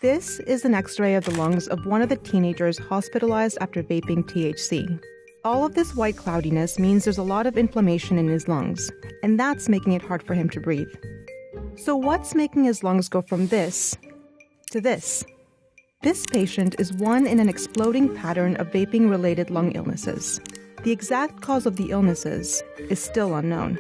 This is an X-ray of the lungs of one of the teenagers hospitalized after vaping THC. All of this white cloudiness means there's a lot of inflammation in his lungs, and that's making it hard for him to breathe. So what's making his lungs go from this to this? This patient is one in an exploding pattern of vaping-related lung illnesses. The exact cause of the illnesses is still unknown.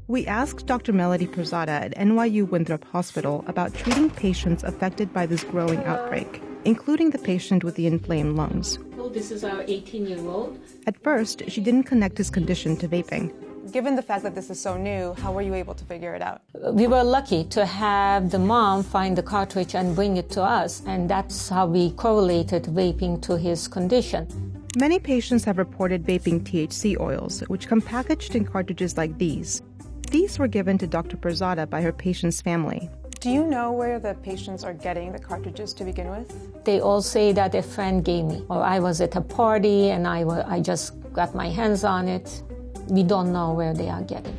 We asked Dr. Melody Perzada at NYU Winthrop Hospital about treating patients affected by this growing outbreak, including the patient with the inflamed lungs. This is our 18-year-old. At first, she didn't connect his condition to vaping. Given the fact that this is so new, how were you able to figure it out? We were lucky to have the mom find the cartridge and bring it to us, and that's how we correlated vaping to his condition. Many patients have reported vaping THC oils, which come packaged in cartridges like these. These were given to Dr. Perzada by her patient's family. Do you know where the patients are getting the cartridges to begin with? They all say that a friend gave me, or I was at a party and I just got my hands on it. We don't know where they are getting.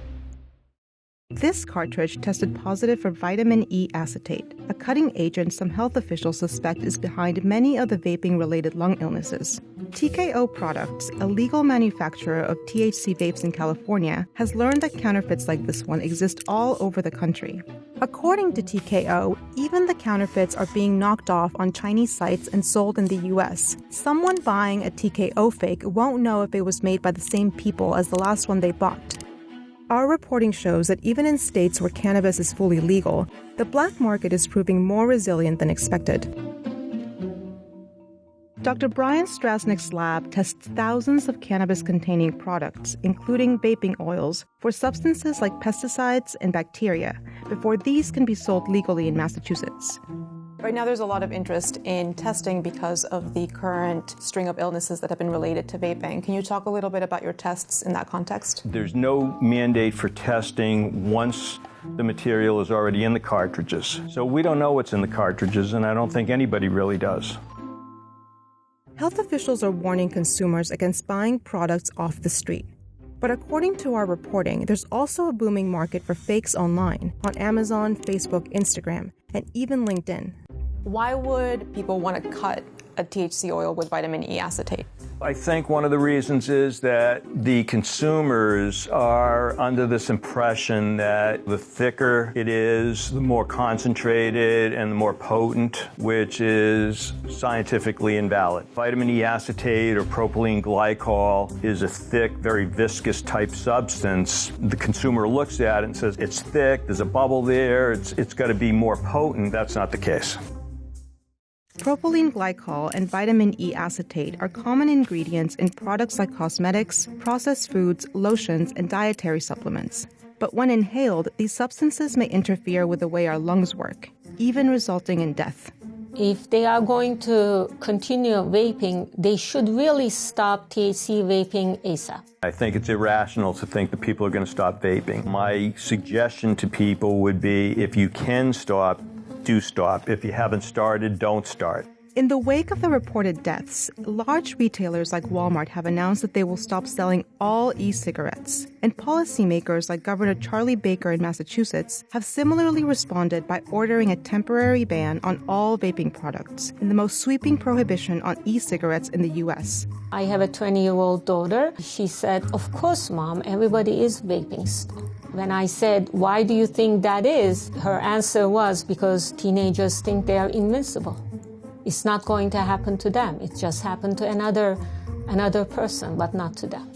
This cartridge tested positive for vitamin E acetate, a cutting agent some health officials suspect is behind many of the vaping-related lung illnesses. TKO Products, a legal manufacturer of THC vapes in California, has learned that counterfeits like this one exist all over the country. According to TKO, even the counterfeits are being knocked off on Chinese sites and sold in the US. Someone buying a TKO fake won't know if it was made by the same people as the last one they bought. Our reporting shows that even in states where cannabis is fully legal, the black market is proving more resilient than expected. Dr. Brian Strasnick's lab tests thousands of cannabis-containing products, including vaping oils, for substances like pesticides and bacteria, before these can be sold legally in Massachusetts. Right now there's a lot of interest in testing because of the current string of illnesses that have been related to vaping. Can you talk a little bit about your tests in that context? There's no mandate for testing once the material is already in the cartridges. So we don't know what's in the cartridges, and I don't think anybody really does. Health officials are warning consumers against buying products off the street. But according to our reporting, there's also a booming market for fakes online, on Amazon, Facebook, Instagram, and even LinkedIn. Why would people want to cut a THC oil with vitamin E acetate? I think one of the reasons is that the consumers are under this impression that the thicker it is, the more concentrated and the more potent, which is scientifically invalid. Vitamin E acetate or propylene glycol is a thick, very viscous type substance. The consumer looks at it and says, it's thick, there's a bubble there, it's got to be more potent. That's not the case. Propylene glycol and vitamin E acetate are common ingredients in products like cosmetics, processed foods, lotions, and dietary supplements. But when inhaled, these substances may interfere with the way our lungs work, even resulting in death. If they are going to continue vaping, they should really stop THC vaping ASAP. I think it's irrational to think that people are going to stop vaping. My suggestion to people would be, if you can stop, do stop. If you haven't started, don't start. In the wake of the reported deaths, large retailers like Walmart have announced that they will stop selling all e-cigarettes. And policymakers like Governor Charlie Baker in Massachusetts have similarly responded by ordering a temporary ban on all vaping products and the most sweeping prohibition on e-cigarettes in the U.S. I have a 20-year-old daughter. She said, "Of course, Mom, everybody is vaping." When I said, "Why do you think that is?" her answer was, because teenagers think they are invincible. It's not going to happen to them. It just happened to another person, but not to them.